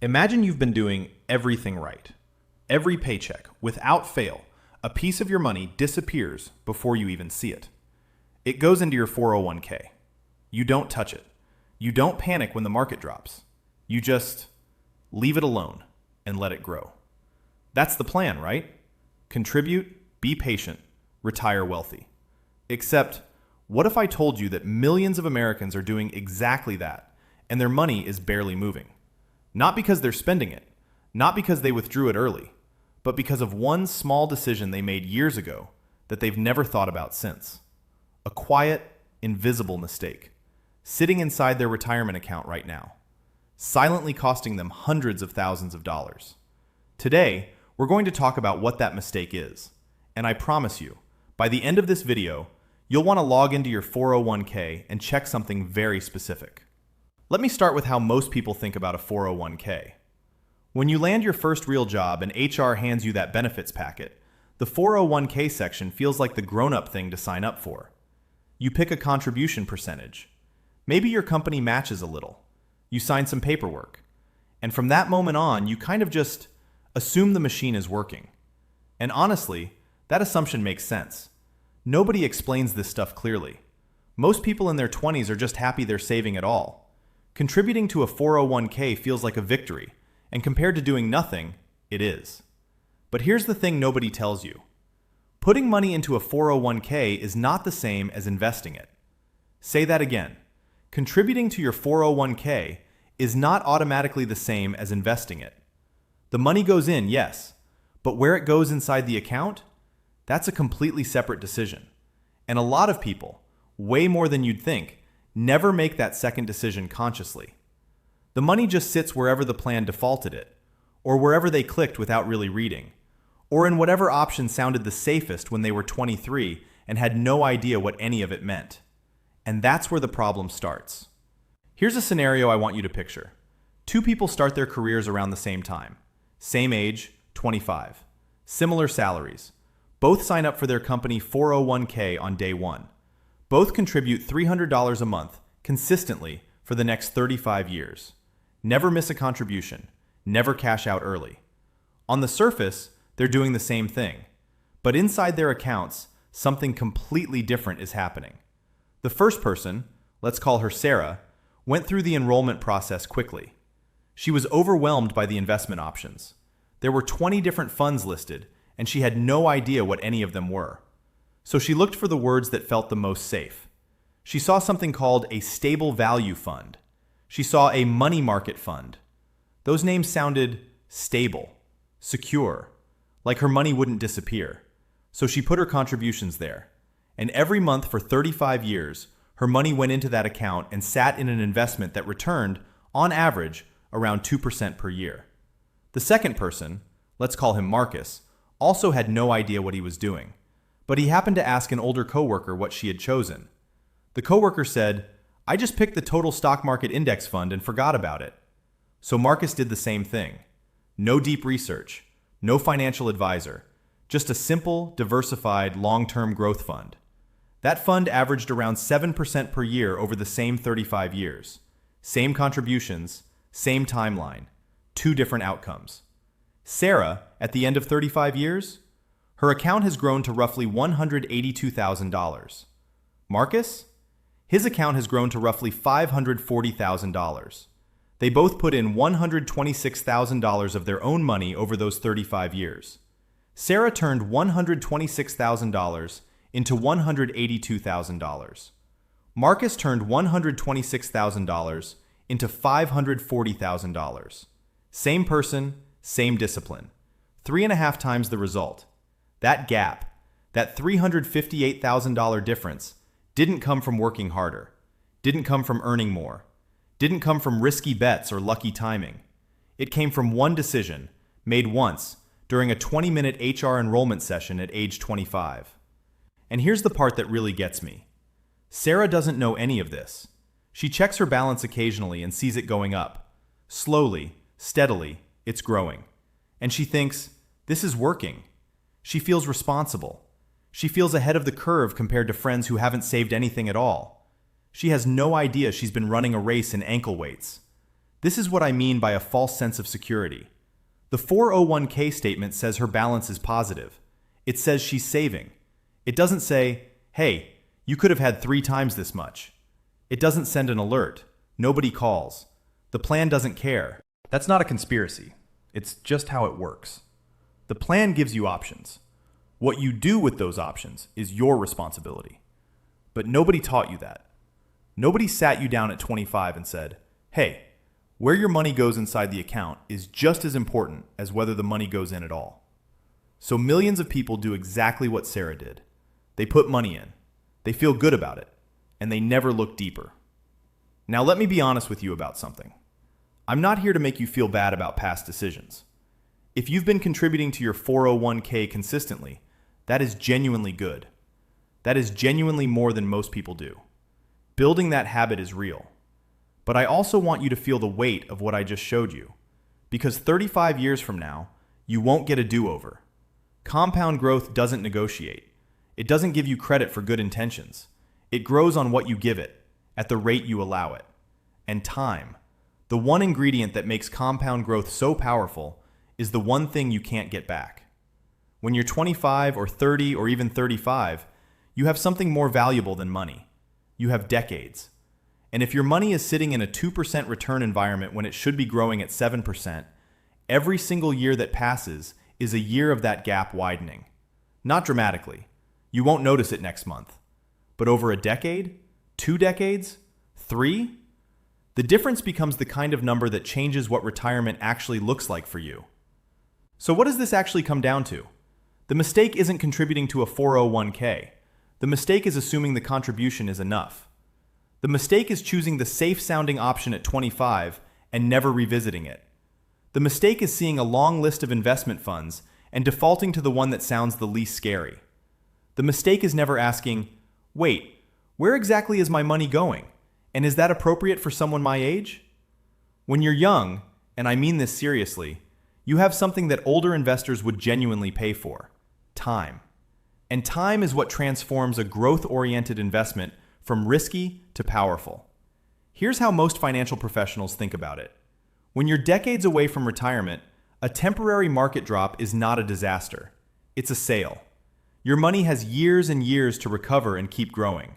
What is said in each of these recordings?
Imagine you've been doing everything right. Every paycheck, without fail, a piece of your money disappears before you even see it. It goes into your 401k. You don't touch it. You don't panic when the market drops. You just leave it alone and let it grow. That's the plan, right? Contribute, be patient, retire wealthy. Except, what if I told you that millions of Americans are doing exactly that, and their money is barely moving? Not because they're spending it, not because they withdrew it early, but because of one small decision they made years ago that they've never thought about since. A quiet, invisible mistake, sitting inside their retirement account right now, silently costing them hundreds of thousands of dollars. Today, we're going to talk about what that mistake is, and I promise you, by the end of this video, you'll want to log into your 401k and check something very specific. Let me start with how most people think about a 401k. When you land your first real job and HR hands you that benefits packet, the 401k section feels like the grown-up thing to sign up for. You pick a contribution percentage. Maybe your company matches a little. You sign some paperwork. And from that moment on, you kind of just assume the machine is working. And honestly, that assumption makes sense. Nobody explains this stuff clearly. Most people in their 20s are just happy they're saving at all. Contributing to a 401k feels like a victory, and compared to doing nothing, it is. But here's the thing nobody tells you. Putting money into a 401k is not the same as investing it. Say that again. Contributing to your 401k is not automatically the same as investing it. The money goes in, yes, but where it goes inside the account, that's a completely separate decision. And a lot of people, way more than you'd think, never make that second decision consciously. The money just sits wherever the plan defaulted it, or wherever they clicked without really reading, or in whatever option sounded the safest when they were 23 and had no idea what any of it meant. And that's where the problem starts. Here's a scenario I want you to picture. Two people start their careers around the same time. Same age, 25. Similar salaries. Both sign up for their company 401k on day one. Both contribute $300 a month, consistently, for the next 35 years. Never miss a contribution. Never cash out early. On the surface, they're doing the same thing. But inside their accounts, something completely different is happening. The first person, let's call her Sarah, went through the enrollment process quickly. She was overwhelmed by the investment options. There were 20 different funds listed, and she had no idea what any of them were. So she looked for the words that felt the most safe. She saw something called a stable value fund. She saw a money market fund. Those names sounded stable, secure, like her money wouldn't disappear. So she put her contributions there. And every month for 35 years, her money went into that account and sat in an investment that returned, on average, around 2% per year. The second person, let's call him Marcus, also had no idea what he was doing. But he happened to ask an older coworker what she had chosen. The coworker said, "I just picked the total stock market index fund and forgot about it." So Marcus did the same thing. No deep research, no financial advisor, just a simple, diversified, long-term growth fund. That fund averaged around 7% per year over the same 35 years. Same contributions, same timeline, two different outcomes. Sarah, at the end of 35 years, her account has grown to roughly $182,000. Marcus? His account has grown to roughly $540,000. They both put in $126,000 of their own money over those 35 years. Sarah turned $126,000 into $182,000. Marcus turned $126,000 into $540,000. Same person, same discipline. 3.5 times the result. That gap, that $358,000 difference, didn't come from working harder, didn't come from earning more, didn't come from risky bets or lucky timing. It came from one decision, made once, during a 20-minute HR enrollment session at age 25. And here's the part that really gets me. Sarah doesn't know any of this. She checks her balance occasionally and sees it going up. Slowly, steadily, it's growing. And she thinks, this is working. She feels responsible. She feels ahead of the curve compared to friends who haven't saved anything at all. She has no idea she's been running a race in ankle weights. This is what I mean by a false sense of security. The 401k statement says her balance is positive. It says she's saving. It doesn't say, hey, you could have had 3 times this much. It doesn't send an alert. Nobody calls. The plan doesn't care. That's not a conspiracy. It's just how it works. The plan gives you options. What you do with those options is your responsibility. But nobody taught you that. Nobody sat you down at 25 and said, hey, where your money goes inside the account is just as important as whether the money goes in at all. So millions of people do exactly what Sarah did. They put money in. They feel good about it. And they never look deeper. Now let me be honest with you about something. I'm not here to make you feel bad about past decisions. If you've been contributing to your 401k consistently, that is genuinely good. That is genuinely more than most people do. Building that habit is real. But I also want you to feel the weight of what I just showed you. Because 35 years from now, you won't get a do-over. Compound growth doesn't negotiate. It doesn't give you credit for good intentions. It grows on what you give it, at the rate you allow it. And time, the one ingredient that makes compound growth so powerful, is the one thing you can't get back. When you're 25 or 30 or even 35, you have something more valuable than money. You have decades. And if your money is sitting in a 2% return environment when it should be growing at 7%, every single year that passes is a year of that gap widening. Not dramatically. You won't notice it next month. But over a decade? 2 decades? 3? The difference becomes the kind of number that changes what retirement actually looks like for you. So what does this actually come down to? The mistake isn't contributing to a 401k. The mistake is assuming the contribution is enough. The mistake is choosing the safe-sounding option at 25 and never revisiting it. The mistake is seeing a long list of investment funds and defaulting to the one that sounds the least scary. The mistake is never asking, wait, where exactly is my money going? And is that appropriate for someone my age? When you're young, and I mean this seriously, you have something that older investors would genuinely pay for: time. And time is what transforms a growth-oriented investment from risky to powerful. Here's how most financial professionals think about it. When you're decades away from retirement, a temporary market drop is not a disaster. It's a sale. Your money has years and years to recover and keep growing.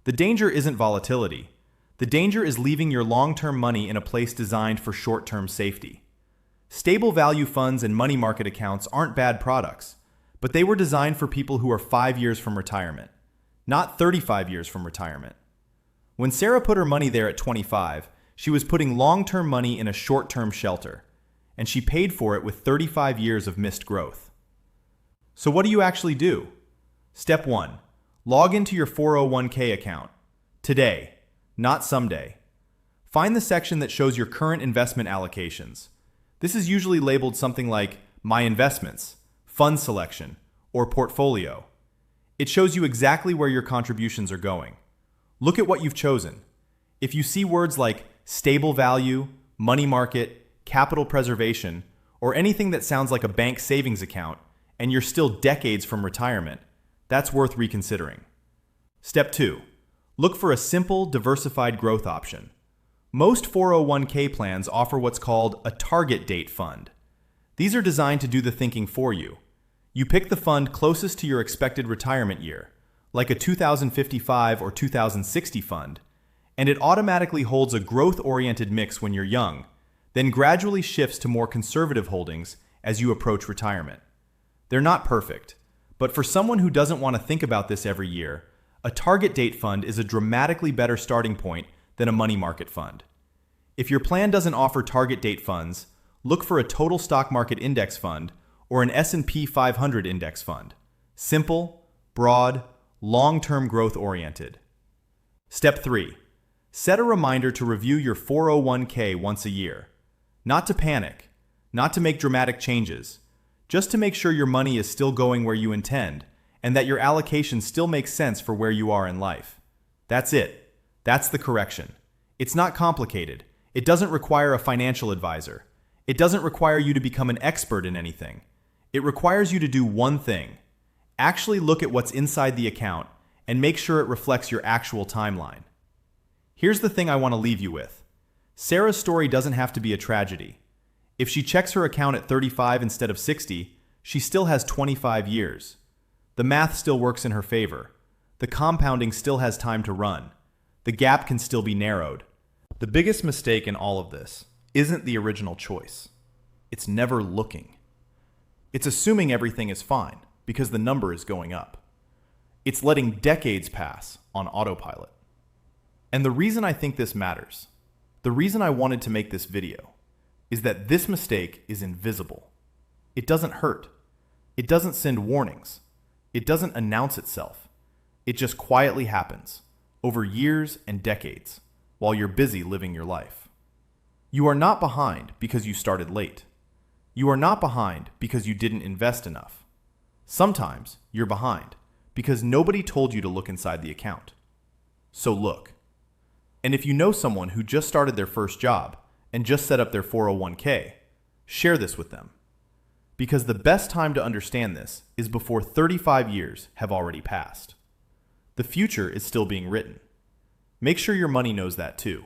The danger isn't volatility. The danger is leaving your long-term money in a place designed for short-term safety. Stable value funds and money market accounts aren't bad products, but they were designed for people who are 5 years from retirement, not 35 years from retirement. When Sarah put her money there at 25, she was putting long-term money in a short-term shelter, and she paid for it with 35 years of missed growth. So what do you actually do? Step 1. Log into your 401k account. Today, not someday. Find the section that shows your current investment allocations. This is usually labeled something like My Investments, Fund Selection, or Portfolio. It shows you exactly where your contributions are going. Look at what you've chosen. If you see words like stable value, money market, capital preservation, or anything that sounds like a bank savings account, and you're still decades from retirement, that's worth reconsidering. Step 2. Look for a simple, diversified growth option. Most 401k plans offer what's called a target date fund. These are designed to do the thinking for you. You pick the fund closest to your expected retirement year, like a 2055 or 2060 fund, and it automatically holds a growth-oriented mix when you're young, then gradually shifts to more conservative holdings as you approach retirement. They're not perfect, but for someone who doesn't want to think about this every year, a target date fund is a dramatically better starting point than a money market fund. If your plan doesn't offer target date funds, look for a total stock market index fund or an S&P 500 index fund. Simple, broad, long-term growth oriented. Step 3. Set a reminder to review your 401k once a year. Not to panic, not to make dramatic changes, just to make sure your money is still going where you intend and that your allocation still makes sense for where you are in life. That's it. That's the correction. It's not complicated. It doesn't require a financial advisor. It doesn't require you to become an expert in anything. It requires you to do one thing. Actually look at what's inside the account and make sure it reflects your actual timeline. Here's the thing I want to leave you with. Sarah's story doesn't have to be a tragedy. If she checks her account at 35 instead of 60, she still has 25 years. The math still works in her favor. The compounding still has time to run. The gap can still be narrowed. The biggest mistake in all of this isn't the original choice. It's never looking. It's assuming everything is fine because the number is going up. It's letting decades pass on autopilot. And the reason I think this matters, the reason I wanted to make this video, is that this mistake is invisible. It doesn't hurt. It doesn't send warnings. It doesn't announce itself. It just quietly happens over years and decades while you're busy living your life. You are not behind because you started late. You are not behind because you didn't invest enough. Sometimes you're behind because nobody told you to look inside the account. So look. And if you know someone who just started their first job and just set up their 401k, share this with them. Because the best time to understand this is before 35 years have already passed. The future is still being written. Make sure your money knows that too.